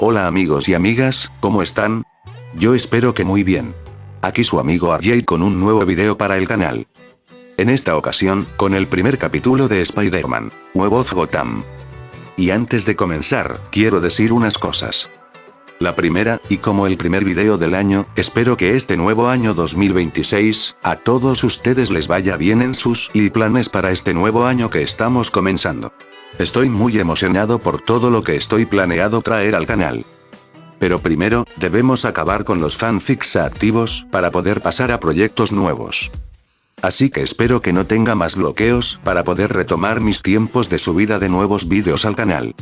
Hola amigos y amigas, ¿cómo están? Yo espero que muy bien. Aquí su amigo RJ con un nuevo video para el canal. En esta ocasión, con el primer capítulo de Spider-Man, Web of Gotham. Y antes de comenzar, quiero decir unas cosas. La primera, y como el primer video del año, espero que este nuevo año 2026, a todos ustedes les vaya bien en sus planes para este nuevo año que estamos comenzando. Estoy muy emocionado por todo lo que estoy planeado traer al canal. Pero primero, debemos acabar con los fanfics activos, para poder pasar a proyectos nuevos. Así que espero que no tenga más bloqueos, para poder retomar mis tiempos de subida de nuevos vídeos al canal.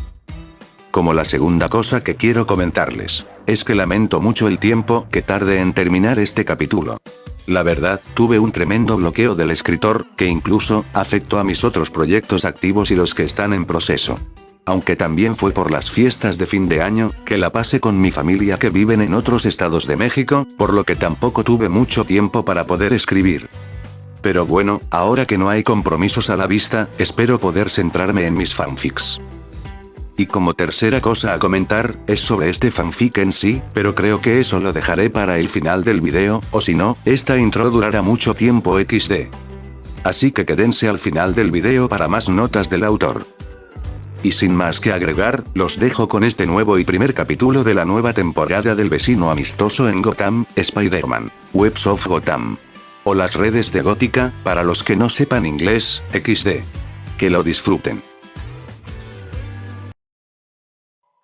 Como la segunda cosa que quiero comentarles, es que lamento mucho el tiempo que tarde en terminar este capítulo. La verdad, tuve un tremendo bloqueo del escritor, que incluso, afectó a mis otros proyectos activos y los que están en proceso. Aunque también fue por las fiestas de fin de año, que la pasé con mi familia que viven en otros estados de México, por lo que tampoco tuve mucho tiempo para poder escribir. Pero bueno, ahora que no hay compromisos a la vista, espero poder centrarme en mis fanfics. Y como tercera cosa a comentar, es sobre este fanfic en sí, pero creo que eso lo dejaré para el final del video, o si no, esta intro durará mucho tiempo XD. Así que quédense al final del video para más notas del autor. Y sin más que agregar, los dejo con este nuevo y primer capítulo de la nueva temporada del vecino amistoso en Gotham, Spider-Man, Webs of Gotham. O las redes de Gótica, para los que no sepan inglés, XD. Que lo disfruten.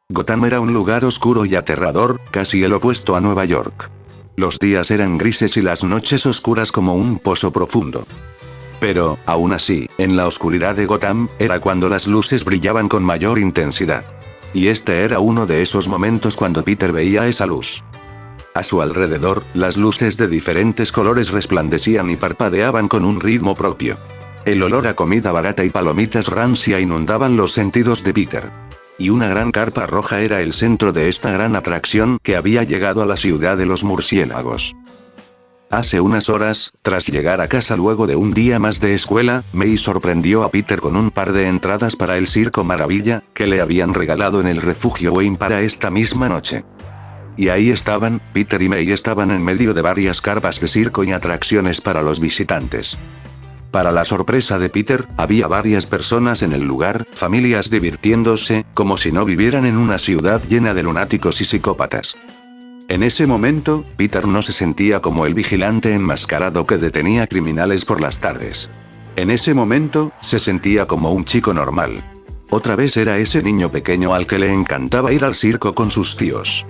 Gotham era un lugar oscuro y aterrador, casi el opuesto a Nueva York. Los días eran grises y las noches oscuras como un pozo profundo. Pero, aún así, en la oscuridad de Gotham, era cuando las luces brillaban con mayor intensidad. Y este era uno de esos momentos cuando Peter veía esa luz. A su alrededor, las luces de diferentes colores resplandecían y parpadeaban con un ritmo propio. El olor a comida barata y palomitas rancia inundaban los sentidos de Peter. Y una gran carpa roja era el centro de esta gran atracción que había llegado a la ciudad de los murciélagos. Hace unas horas, tras llegar a casa luego de un día más de escuela, May sorprendió a Peter con un par de entradas para el Circo Maravilla, que le habían regalado en el refugio Wayne para esta misma noche. Y ahí estaban, Peter y May estaban en medio de varias carpas de circo y atracciones para los visitantes. Para la sorpresa de Peter, había varias personas en el lugar, familias divirtiéndose, como si no vivieran en una ciudad llena de lunáticos y psicópatas. En ese momento, Peter no se sentía como el vigilante enmascarado que detenía criminales por las tardes. En ese momento, se sentía como un chico normal. Otra vez era ese niño pequeño al que le encantaba ir al circo con sus tíos.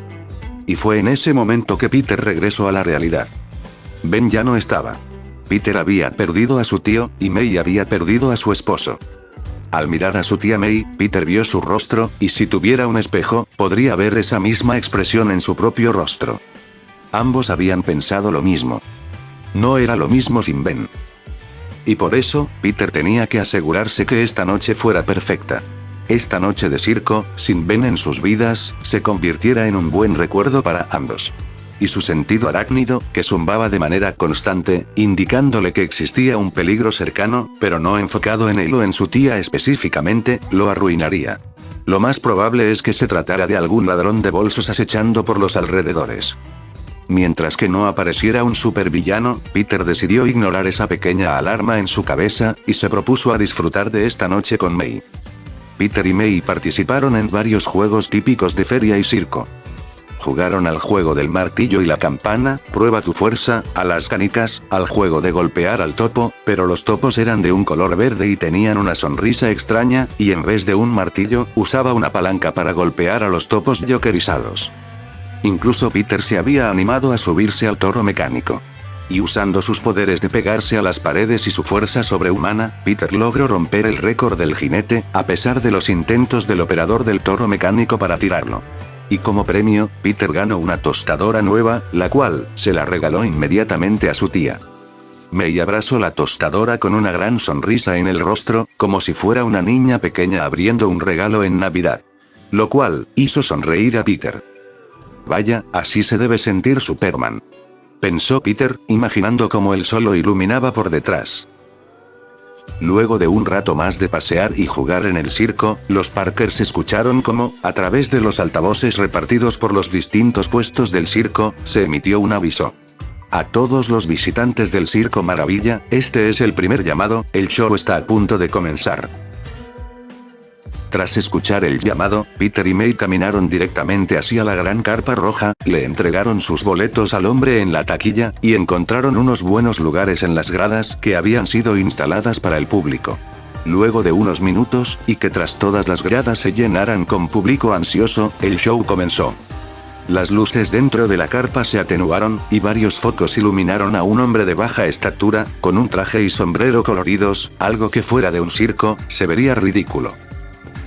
Y fue en ese momento que Peter regresó a la realidad. Ben ya no estaba. Peter había perdido a su tío, y May había perdido a su esposo. Al mirar a su tía May, Peter vio su rostro, y si tuviera un espejo, podría ver esa misma expresión en su propio rostro. Ambos habían pensado lo mismo. No era lo mismo sin Ben. Y por eso, Peter tenía que asegurarse que esta noche fuera perfecta. Esta noche de circo, sin Ben en sus vidas, se convirtiera en un buen recuerdo para ambos. Y su sentido arácnido, que zumbaba de manera constante, indicándole que existía un peligro cercano, pero no enfocado en él o en su tía específicamente, lo arruinaría. Lo más probable es que se tratara de algún ladrón de bolsos acechando por los alrededores. Mientras que no apareciera un supervillano, Peter decidió ignorar esa pequeña alarma en su cabeza, y se propuso a disfrutar de esta noche con May. Peter y May participaron en varios juegos típicos de feria y circo. Jugaron al juego del martillo y la campana, prueba tu fuerza, a las canicas, al juego de golpear al topo, pero los topos eran de un color verde y tenían una sonrisa extraña, y en vez de un martillo, usaba una palanca para golpear a los topos jokerizados. Incluso Peter se había animado a subirse al toro mecánico. Y usando sus poderes de pegarse a las paredes y su fuerza sobrehumana, Peter logró romper el récord del jinete, a pesar de los intentos del operador del toro mecánico para tirarlo. Y como premio, Peter ganó una tostadora nueva, la cual, se la regaló inmediatamente a su tía. May abrazó la tostadora con una gran sonrisa en el rostro, como si fuera una niña pequeña abriendo un regalo en Navidad. Lo cual, hizo sonreír a Peter. Vaya, así se debe sentir Superman. Pensó Peter, imaginando cómo el sol lo iluminaba por detrás. Luego de un rato más de pasear y jugar en el circo, los Parkers escucharon cómo, a través de los altavoces repartidos por los distintos puestos del circo, se emitió un aviso. A todos los visitantes del Circo Maravilla, este es el primer llamado, el show está a punto de comenzar. Tras escuchar el llamado, Peter y May caminaron directamente hacia la gran carpa roja, le entregaron sus boletos al hombre en la taquilla, y encontraron unos buenos lugares en las gradas que habían sido instaladas para el público. Luego de unos minutos, y que tras todas las gradas se llenaran con público ansioso, el show comenzó. Las luces dentro de la carpa se atenuaron, y varios focos iluminaron a un hombre de baja estatura, con un traje y sombrero coloridos, algo que fuera de un circo, se vería ridículo.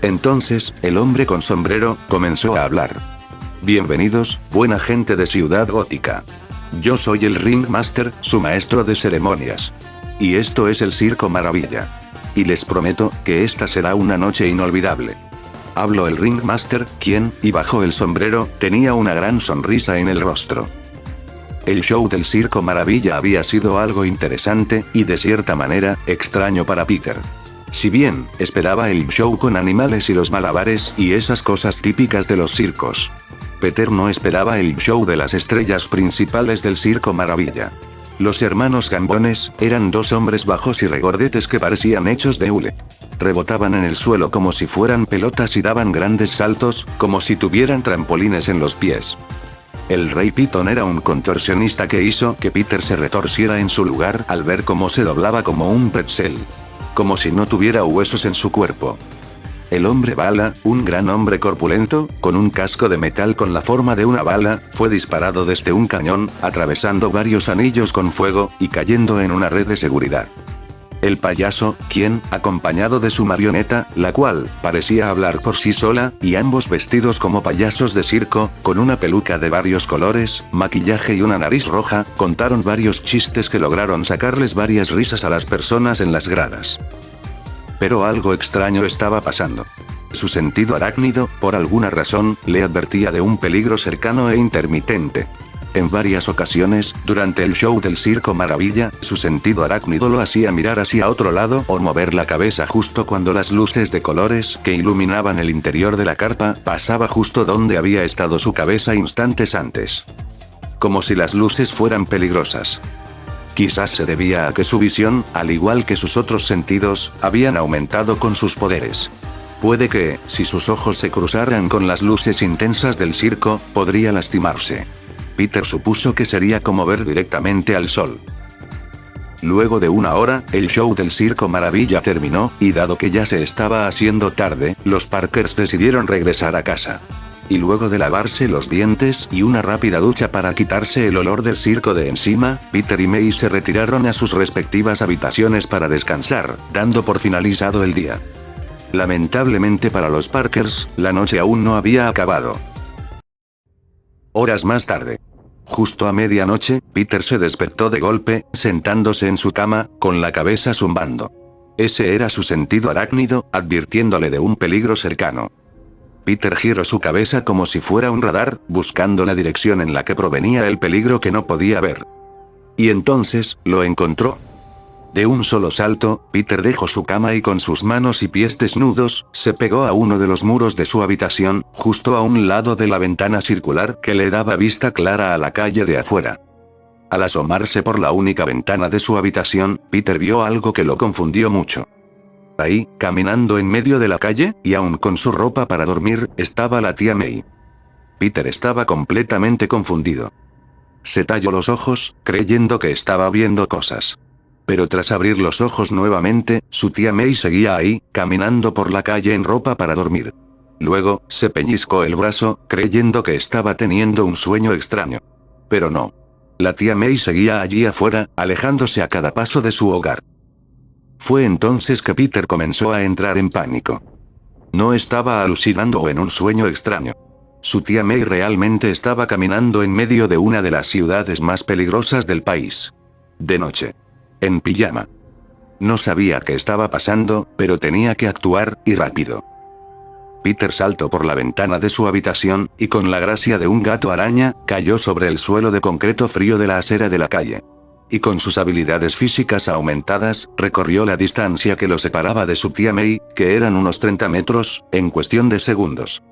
Entonces, el hombre con sombrero, comenzó a hablar. Bienvenidos, buena gente de Ciudad Gótica. Yo soy el Ringmaster, su maestro de ceremonias. Y esto es el Circo Maravilla. Y les prometo, que esta será una noche inolvidable. Habló el Ringmaster, quien, y bajo el sombrero, tenía una gran sonrisa en el rostro. El show del Circo Maravilla había sido algo interesante, y de cierta manera, extraño para Peter. Si bien, esperaba el show con animales y los malabares, y esas cosas típicas de los circos. Peter no esperaba el show de las estrellas principales del Circo Maravilla. Los hermanos Gambones, eran dos hombres bajos y regordetes que parecían hechos de hule. Rebotaban en el suelo como si fueran pelotas y daban grandes saltos, como si tuvieran trampolines en los pies. El Rey Pitón era un contorsionista que hizo que Peter se retorciera en su lugar al ver cómo se doblaba como un pretzel. Como si no tuviera huesos en su cuerpo. El hombre bala, un gran hombre corpulento, con un casco de metal con la forma de una bala, fue disparado desde un cañón, atravesando varios anillos con fuego, y cayendo en una red de seguridad. El payaso, quien, acompañado de su marioneta, la cual, parecía hablar por sí sola, y ambos vestidos como payasos de circo, con una peluca de varios colores, maquillaje y una nariz roja, contaron varios chistes que lograron sacarles varias risas a las personas en las gradas. Pero algo extraño estaba pasando. Su sentido arácnido, por alguna razón, le advertía de un peligro cercano e intermitente. En varias ocasiones, durante el show del Circo Maravilla, su sentido arácnido lo hacía mirar hacia otro lado o mover la cabeza justo cuando las luces de colores que iluminaban el interior de la carpa pasaba justo donde había estado su cabeza instantes antes. Como si las luces fueran peligrosas. Quizás se debía a que su visión, al igual que sus otros sentidos, habían aumentado con sus poderes. Puede que, si sus ojos se cruzaran con las luces intensas del circo, podría lastimarse. Peter supuso que sería como ver directamente al sol. Luego de una hora, el show del Circo Maravilla terminó, y dado que ya se estaba haciendo tarde, los Parkers decidieron regresar a casa. Y luego de lavarse los dientes y una rápida ducha para quitarse el olor del circo de encima, Peter y May se retiraron a sus respectivas habitaciones para descansar, dando por finalizado el día. Lamentablemente para los Parkers, la noche aún no había acabado. Horas más tarde. Justo a medianoche, Peter se despertó de golpe, sentándose en su cama, con la cabeza zumbando. Ese era su sentido arácnido, advirtiéndole de un peligro cercano. Peter giró su cabeza como si fuera un radar, buscando la dirección en la que provenía el peligro que no podía ver. Y entonces, lo encontró. De un solo salto, Peter dejó su cama y con sus manos y pies desnudos, se pegó a uno de los muros de su habitación, justo a un lado de la ventana circular que le daba vista clara a la calle de afuera. Al asomarse por la única ventana de su habitación, Peter vio algo que lo confundió mucho. Ahí, caminando en medio de la calle, y aún con su ropa para dormir, estaba la tía May. Peter estaba completamente confundido. Se talló los ojos, creyendo que estaba viendo cosas. Pero tras abrir los ojos nuevamente, su tía May seguía ahí, caminando por la calle en ropa para dormir. Luego, se pellizcó el brazo, creyendo que estaba teniendo un sueño extraño. Pero no. La tía May seguía allí afuera, alejándose a cada paso de su hogar. Fue entonces que Peter comenzó a entrar en pánico. No estaba alucinando o en un sueño extraño. Su tía May realmente estaba caminando en medio de una de las ciudades más peligrosas del país. De noche. En pijama. No sabía qué estaba pasando, pero tenía que actuar, y rápido. Peter saltó por la ventana de su habitación, y con la gracia de un gato araña, cayó sobre el suelo de concreto frío de la acera de la calle. y con sus habilidades físicas aumentadas, recorrió la distancia que lo separaba de su tía Mei, que eran unos 30 metros, en cuestión de segundos.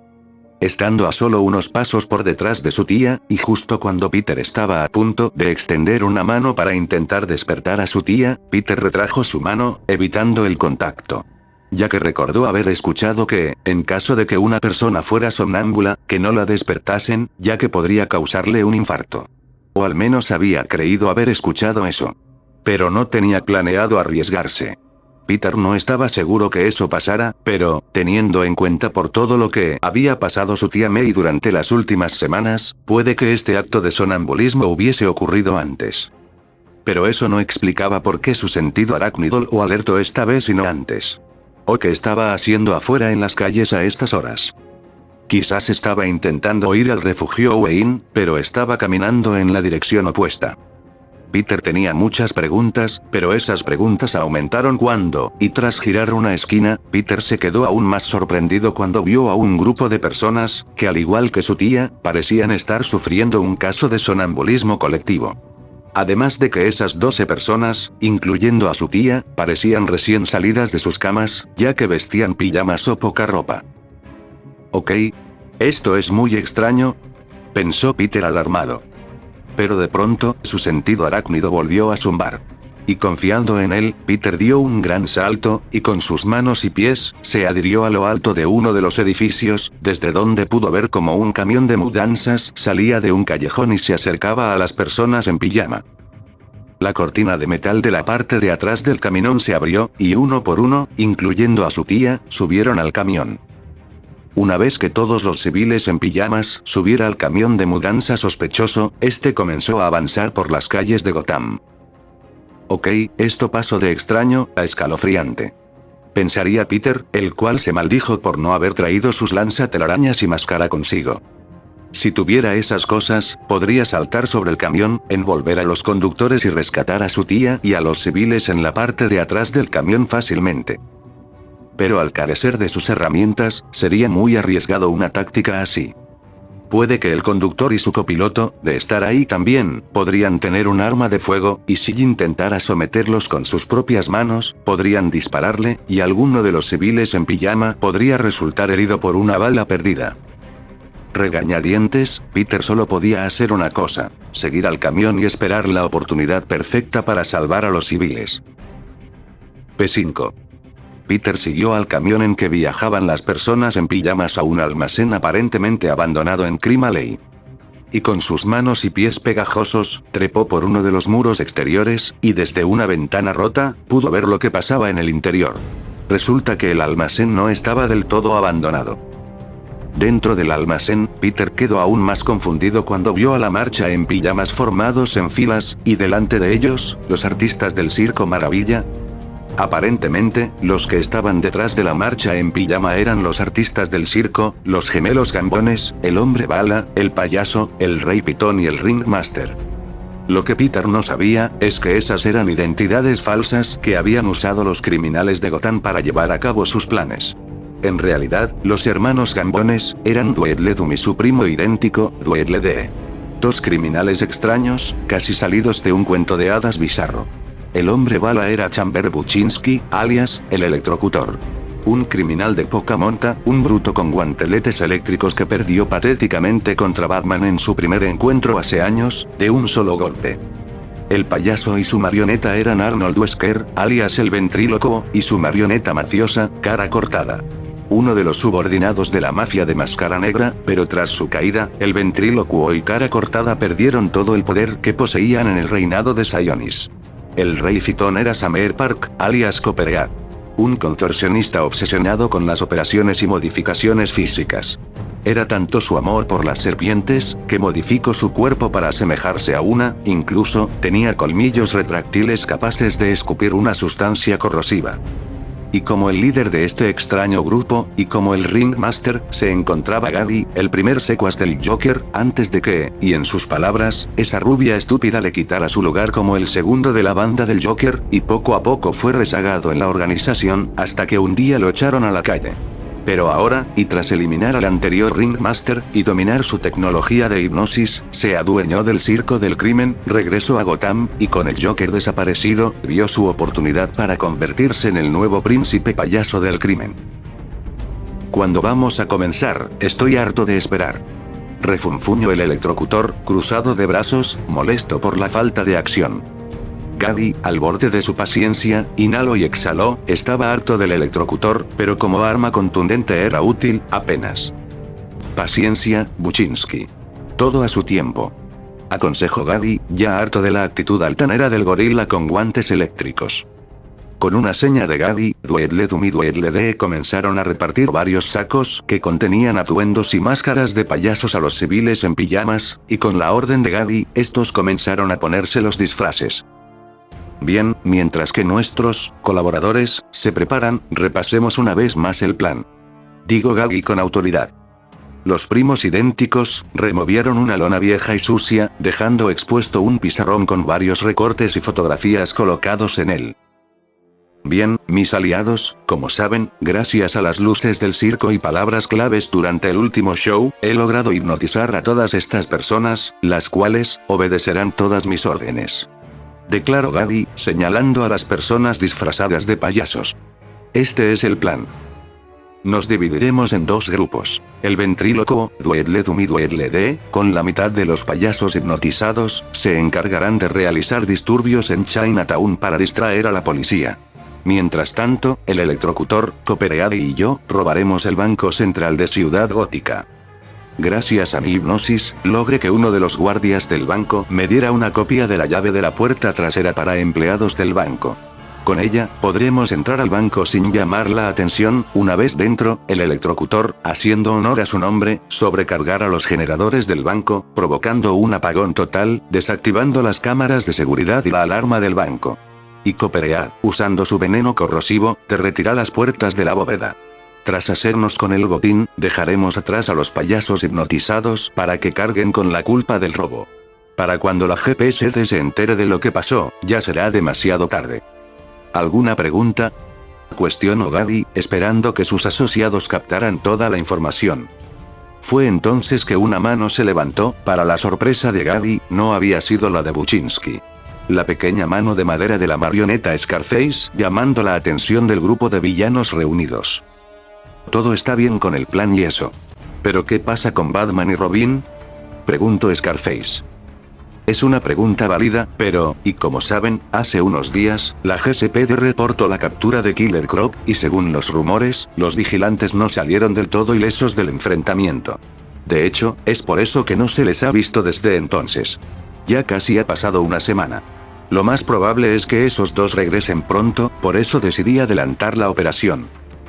Estando a solo unos pasos por detrás de su tía, y justo cuando Peter estaba a punto de extender una mano para intentar despertar a su tía, Peter retrajo su mano, evitando el contacto. Ya que recordó haber escuchado que, en caso de que una persona fuera somnámbula, que no la despertasen, ya que podría causarle un infarto. O al menos había creído haber escuchado eso. Pero no tenía planeado arriesgarse. Peter no estaba seguro que eso pasara, pero, teniendo en cuenta por todo lo que había pasado su tía Mei durante las últimas semanas, puede que este acto de sonambulismo hubiese ocurrido antes. Pero eso no explicaba por qué su sentido arácnido lo alertó esta vez y no antes. ¿O qué estaba haciendo afuera en las calles a estas horas? Quizás estaba intentando ir al refugio Wayne, pero estaba caminando en la dirección opuesta. Peter tenía muchas preguntas, pero esas preguntas aumentaron cuando, y tras girar una esquina, Peter se quedó aún más sorprendido cuando vio a un grupo de personas, que al igual que su tía, parecían estar sufriendo un caso de sonambulismo colectivo. Además de que esas 12 personas, incluyendo a su tía, parecían recién salidas de sus camas, ya que vestían pijamas o poca ropa. Ok. Esto es muy extraño, pensó Peter alarmado. Pero de pronto, su sentido arácnido volvió a zumbar. Y confiando en él, Peter dio un gran salto, y con sus manos y pies, se adhirió a lo alto de uno de los edificios, desde donde pudo ver como un camión de mudanzas salía de un callejón y se acercaba a las personas en pijama. La cortina de metal de la parte de atrás del camión se abrió, y uno por uno, incluyendo a su tía, subieron al camión. Una vez que todos los civiles en pijamas subiera al camión de mudanza sospechoso, este comenzó a avanzar por las calles de Gotham. Ok, esto pasó de extraño a escalofriante. Pensaría Peter, el cual se maldijo por no haber traído sus lanzatelarañas y máscara consigo. Si tuviera esas cosas, podría saltar sobre el camión, envolver a los conductores y rescatar a su tía y a los civiles en la parte de atrás del camión fácilmente. Pero al carecer de sus herramientas, sería muy arriesgado una táctica así. Puede que el conductor y su copiloto, de estar ahí también, podrían tener un arma de fuego, y si intentara someterlos con sus propias manos, podrían dispararle, y alguno de los civiles en pijama podría resultar herido por una bala perdida. Regañadientes, Peter solo podía hacer una cosa: seguir al camión y esperar la oportunidad perfecta para salvar a los civiles. P5. Peter siguió al camión en que viajaban las personas en pijamas a un almacén aparentemente abandonado en Crime Alley. Y con sus manos y pies pegajosos, trepó por uno de los muros exteriores, y desde una ventana rota, pudo ver lo que pasaba en el interior. Resulta que el almacén no estaba del todo abandonado. Dentro del almacén, Peter quedó aún más confundido cuando vio a la marcha en pijamas formados en filas, y delante de ellos, los artistas del Circo Maravilla. Aparentemente, los que estaban detrás de la marcha en pijama eran los artistas del circo, los gemelos Gambones, el hombre bala, el payaso, el rey pitón y el ringmaster. Lo que Peter no sabía, es que esas eran identidades falsas que habían usado los criminales de Gotham para llevar a cabo sus planes. En realidad, los hermanos Gambones eran Dweedledum y su primo idéntico, Dweedledee. Dos criminales extraños, casi salidos de un cuento de hadas bizarro. El hombre bala era Chamber Buczynski, alias, el electrocutor. Un criminal de poca monta, un bruto con guanteletes eléctricos que perdió patéticamente contra Batman en su primer encuentro hace años, de un solo golpe. El payaso y su marioneta eran Arnold Wesker, alias el ventrílocuo, y su marioneta mafiosa, Cara Cortada. Uno de los subordinados de la mafia de Máscara Negra, pero tras su caída, el ventrílocuo y Cara Cortada perdieron todo el poder que poseían en el reinado de Sionis. El rey Fitón era Sameer Park, alias Copperhead. Un contorsionista obsesionado con las operaciones y modificaciones físicas. Era tanto su amor por las serpientes, que modificó su cuerpo para asemejarse a una, incluso, tenía colmillos retráctiles capaces de escupir una sustancia corrosiva. Y como el líder de este extraño grupo, y como el Ringmaster, se encontraba Gally, el primer secuaz del Joker, antes de que, y en sus palabras, esa rubia estúpida le quitara su lugar como el segundo de la banda del Joker, y poco a poco fue rezagado en la organización, hasta que un día lo echaron a la calle. Pero ahora, y tras eliminar al anterior Ringmaster, y dominar su tecnología de hipnosis, se adueñó del circo del crimen, regresó a Gotham, y con el Joker desaparecido, vio su oportunidad para convertirse en el nuevo príncipe payaso del crimen. ¿Cuándo vamos a comenzar? Estoy harto de esperar. Refunfuñó el electrocutor, cruzado de brazos, molesto por la falta de acción. Gabby, al borde de su paciencia, inhaló y exhaló, estaba harto del electrocutor, pero como arma contundente era útil, apenas. Paciencia, Buchinsky. Todo a su tiempo. Aconsejó Gabby, ya harto de la actitud altanera del gorila con guantes eléctricos. Con una seña de Gabby, Dweedledum y Dweedledee comenzaron a repartir varios sacos que contenían atuendos y máscaras de payasos a los civiles en pijamas, y con la orden de Gabby, estos comenzaron a ponerse los disfraces. Bien, mientras que nuestros colaboradores se preparan, repasemos una vez más el plan. Digo Gabby con autoridad. Los primos idénticos removieron una lona vieja y sucia, dejando expuesto un pizarrón con varios recortes y fotografías colocados en él. Bien, mis aliados, como saben, gracias a las luces del circo y palabras claves durante el último show, he logrado hipnotizar a todas estas personas, las cuales obedecerán todas mis órdenes. Declaró Gabby, señalando a las personas disfrazadas de payasos. Este es el plan. Nos dividiremos en dos grupos. El ventríloco, Dweedledum y Dweedledee, con la mitad de los payasos hipnotizados, se encargarán de realizar disturbios en Chinatown para distraer a la policía. Mientras tanto, el electrocutor, Copperhead y yo, robaremos el Banco Central de Ciudad Gótica. Gracias a mi hipnosis, logré que uno de los guardias del banco me diera una copia de la llave de la puerta trasera para empleados del banco. Con ella, podremos entrar al banco sin llamar la atención. Una vez dentro, el electrocutor, haciendo honor a su nombre, sobrecargará los generadores del banco, provocando un apagón total, desactivando las cámaras de seguridad y la alarma del banco. Y Copperhead, usando su veneno corrosivo, derretirá las puertas de la bóveda. Tras hacernos con el botín, dejaremos atrás a los payasos hipnotizados para que carguen con la culpa del robo. Para cuando la GPSD se entere de lo que pasó, ya será demasiado tarde. ¿Alguna pregunta? Cuestionó Gabby, esperando que sus asociados captaran toda la información. Fue entonces que una mano se levantó, para la sorpresa de Gabby, no había sido la de Buchinsky. La pequeña mano de madera de la marioneta Scarface, llamando la atención del grupo de villanos reunidos. Todo está bien con el plan y eso. ¿Pero qué pasa con Batman y Robin? Preguntó Scarface. Es una pregunta válida, pero, y como saben, hace unos días, la GCPD reportó la captura de Killer Croc, y según los rumores, los vigilantes no salieron del todo ilesos del enfrentamiento. De hecho, es por eso que no se les ha visto desde entonces. Ya casi ha pasado una semana. Lo más probable es que esos dos regresen pronto, por eso decidí adelantar la operación.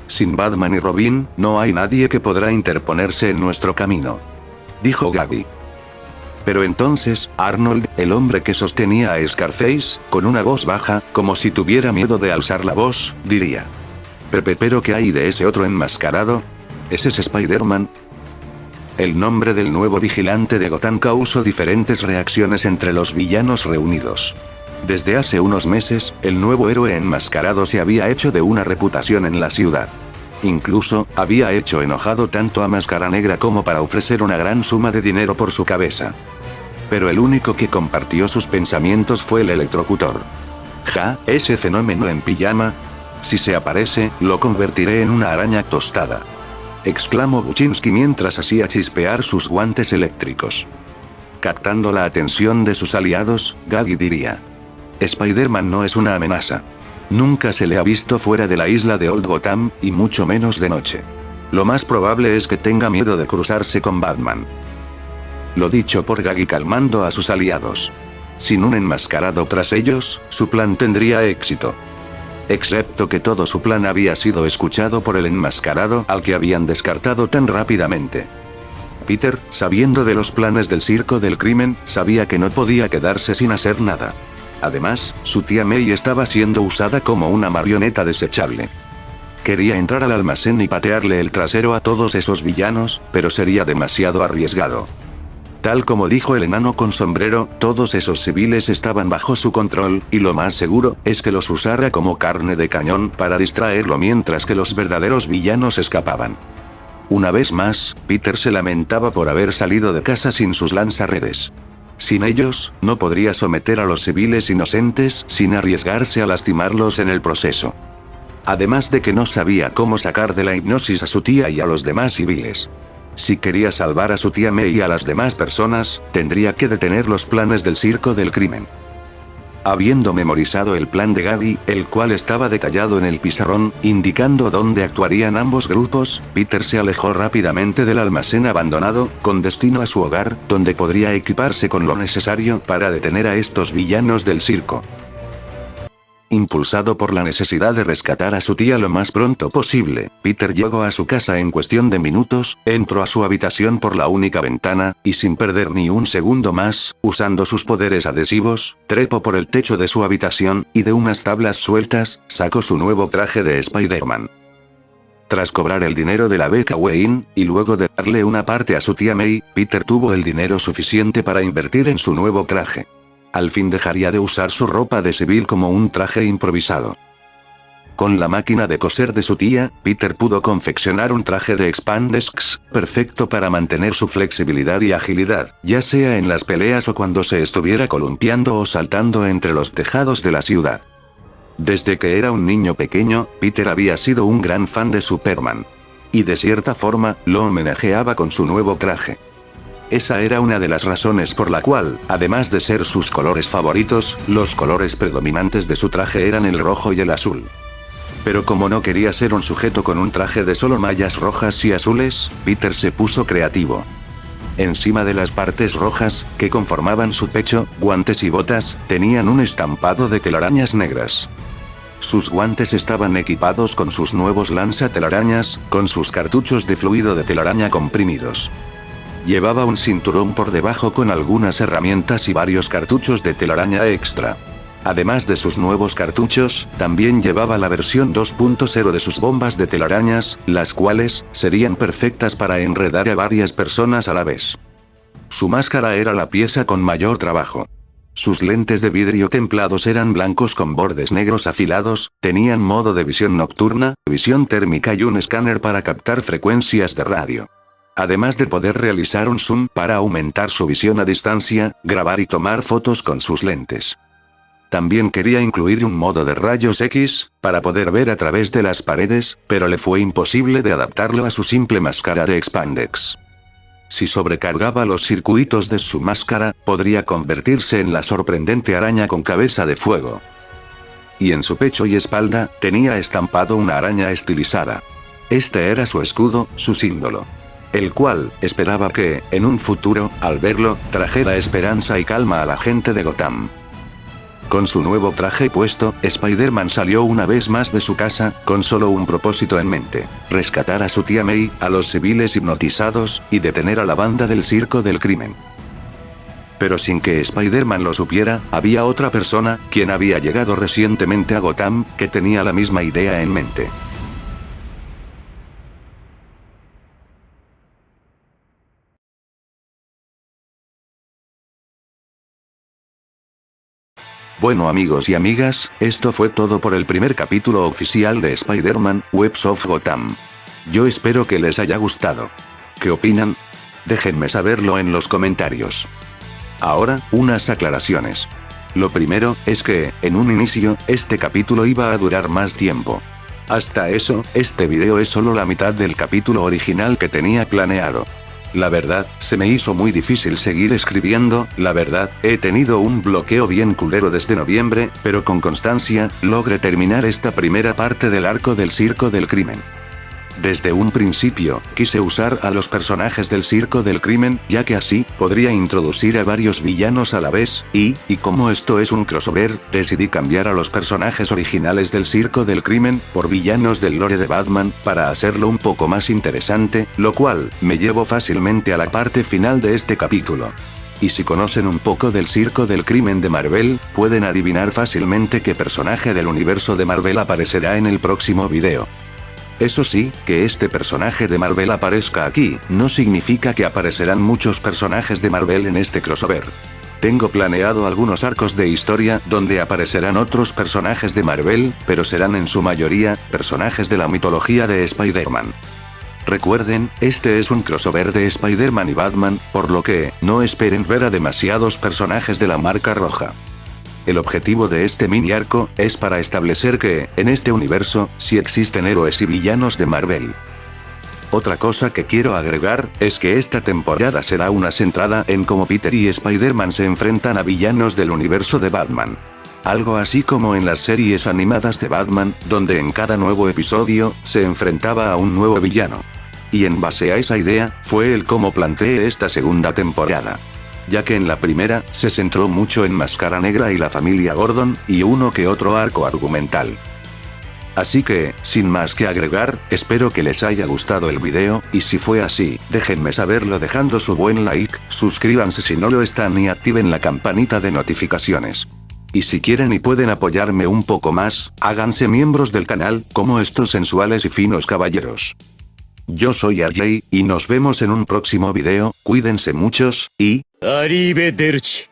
Sin Batman y Robin, no hay nadie que podrá interponerse en nuestro camino. Dijo Gabby. Pero entonces, Arnold, el hombre que sostenía a Scarface, con una voz baja, como si tuviera miedo de alzar la voz, diría. ¿Pero qué hay de ese otro enmascarado? ¿Ese es Spider-Man? El nombre del nuevo vigilante de Gotham causó diferentes reacciones entre los villanos reunidos. Desde hace unos meses, el nuevo héroe enmascarado se había hecho de una reputación en la ciudad. Incluso, había hecho enojado tanto a Máscara Negra como para ofrecer una gran suma de dinero por su cabeza. Pero el único que compartió sus pensamientos fue el electrocutor. Ja, ese fenómeno en pijama. Si se aparece, lo convertiré en una araña tostada. Exclamó Buchinsky mientras hacía chispear sus guantes eléctricos. Captando la atención de sus aliados, Gabby diría. Spider-Man no es una amenaza. Nunca se le ha visto fuera de la isla de Old Gotham, y mucho menos de noche. Lo más probable es que tenga miedo de cruzarse con Batman. Lo dicho por Gabby calmando a sus aliados. Sin un enmascarado tras ellos, su plan tendría éxito. Excepto que todo su plan había sido escuchado por el enmascarado al que habían descartado tan rápidamente. Peter, sabiendo de los planes del circo del crimen, sabía que no podía quedarse sin hacer nada. Además, su tía May estaba siendo usada como una marioneta desechable. Quería entrar al almacén y patearle el trasero a todos esos villanos, pero sería demasiado arriesgado. Tal como dijo el enano con sombrero, todos esos civiles estaban bajo su control, y lo más seguro es que los usara como carne de cañón para distraerlo mientras que los verdaderos villanos escapaban. Una vez más, Peter se lamentaba por haber salido de casa sin sus lanzarredes. Sin ellos, no podría someter a los civiles inocentes sin arriesgarse a lastimarlos en el proceso. Además de que no sabía cómo sacar de la hipnosis a su tía y a los demás civiles. Si quería salvar a su tía May y a las demás personas, tendría que detener los planes del circo del crimen. Habiendo memorizado el plan de Gaby, el cual estaba detallado en el pizarrón, indicando dónde actuarían ambos grupos, Peter se alejó rápidamente del almacén abandonado, con destino a su hogar, donde podría equiparse con lo necesario para detener a estos villanos del circo. Impulsado por la necesidad de rescatar a su tía lo más pronto posible, Peter llegó a su casa en cuestión de minutos, entró a su habitación por la única ventana, y sin perder ni un segundo más, usando sus poderes adhesivos, trepó por el techo de su habitación, y de unas tablas sueltas, sacó su nuevo traje de Spider-Man. Tras cobrar el dinero de la beca Wayne, y luego de darle una parte a su tía May, Peter tuvo el dinero suficiente para invertir en su nuevo traje. Al fin dejaría de usar su ropa de civil como un traje improvisado. Con la máquina de coser de su tía, Peter pudo confeccionar un traje de Spandex perfecto para mantener su flexibilidad y agilidad, ya sea en las peleas o cuando se estuviera columpiando o saltando entre los tejados de la ciudad. Desde que era un niño pequeño, Peter había sido un gran fan de Superman. Y de cierta forma, lo homenajeaba con su nuevo traje. Esa era una de las razones por la cual, además de ser sus colores favoritos, los colores predominantes de su traje eran el rojo y el azul. Pero como no quería ser un sujeto con un traje de solo mallas rojas y azules, Peter se puso creativo. Encima de las partes rojas, que conformaban su pecho, guantes y botas, tenían un estampado de telarañas negras. Sus guantes estaban equipados con sus nuevos lanzatelarañas, con sus cartuchos de fluido de telaraña comprimidos. Llevaba un cinturón por debajo con algunas herramientas y varios cartuchos de telaraña extra. Además de sus nuevos cartuchos, también llevaba la versión 2.0 de sus bombas de telarañas, las cuales serían perfectas para enredar a varias personas a la vez. Su máscara era la pieza con mayor trabajo. Sus lentes de vidrio templados eran blancos con bordes negros afilados, tenían modo de visión nocturna, visión térmica y un escáner para captar frecuencias de radio. Además de poder realizar un zoom para aumentar su visión a distancia, grabar y tomar fotos con sus lentes. También quería incluir un modo de rayos X, para poder ver a través de las paredes, pero le fue imposible de adaptarlo a su simple máscara de Spandex. Si sobrecargaba los circuitos de su máscara, podría convertirse en la sorprendente araña con cabeza de fuego. Y en su pecho y espalda, tenía estampado una araña estilizada. Este era su escudo, su símbolo. El cual, esperaba que, en un futuro, al verlo, trajera esperanza y calma a la gente de Gotham. Con su nuevo traje puesto, Spider-Man salió una vez más de su casa, con solo un propósito en mente: rescatar a su tía May, a los civiles hipnotizados, y detener a la banda del circo del crimen. Pero sin que Spider-Man lo supiera, había otra persona, quien había llegado recientemente a Gotham, que tenía la misma idea en mente. Bueno amigos y amigas, esto fue todo por el primer capítulo oficial de Spider-Man, Webs of Gotham. Yo espero que les haya gustado. ¿Qué opinan? Déjenme saberlo en los comentarios. Ahora, unas aclaraciones. Lo primero, es que, en un inicio, este capítulo iba a durar más tiempo. Hasta eso, este video es solo la mitad del capítulo original que tenía planeado. La verdad, se me hizo muy difícil seguir escribiendo, la verdad, he tenido un bloqueo bien culero desde noviembre, pero con constancia, logré terminar esta primera parte del arco del circo del crimen. Desde un principio, quise usar a los personajes del circo del crimen, ya que así, podría introducir a varios villanos a la vez, y como esto es un crossover, decidí cambiar a los personajes originales del circo del crimen, por villanos del lore de Batman, para hacerlo un poco más interesante, lo cual, me llevo fácilmente a la parte final de este capítulo. Y si conocen un poco del circo del crimen de Marvel, pueden adivinar fácilmente qué personaje del universo de Marvel aparecerá en el próximo video. Eso sí, que este personaje de Marvel aparezca aquí, no significa que aparecerán muchos personajes de Marvel en este crossover. Tengo planeado algunos arcos de historia donde aparecerán otros personajes de Marvel, pero serán en su mayoría, personajes de la mitología de Spider-Man. Recuerden, este es un crossover de Spider-Man y Batman, por lo que, no esperen ver a demasiados personajes de la marca roja. El objetivo de este mini arco, es para establecer que, en este universo, sí existen héroes y villanos de Marvel. Otra cosa que quiero agregar, es que esta temporada será una centrada en cómo Peter y Spider-Man se enfrentan a villanos del universo de Batman. Algo así como en las series animadas de Batman, donde en cada nuevo episodio, se enfrentaba a un nuevo villano. Y en base a esa idea, fue el cómo planteé esta segunda temporada. Ya que en la primera, se centró mucho en Máscara Negra y la familia Gordon, y uno que otro arco argumental. Así que, sin más que agregar, espero que les haya gustado el video, y si fue así, déjenme saberlo dejando su buen like, suscríbanse si no lo están y activen la campanita de notificaciones. Y si quieren y pueden apoyarme un poco más, háganse miembros del canal, como estos sensuales y finos caballeros. Yo soy RJ, y nos vemos en un próximo video, cuídense muchos, y... arrivederci.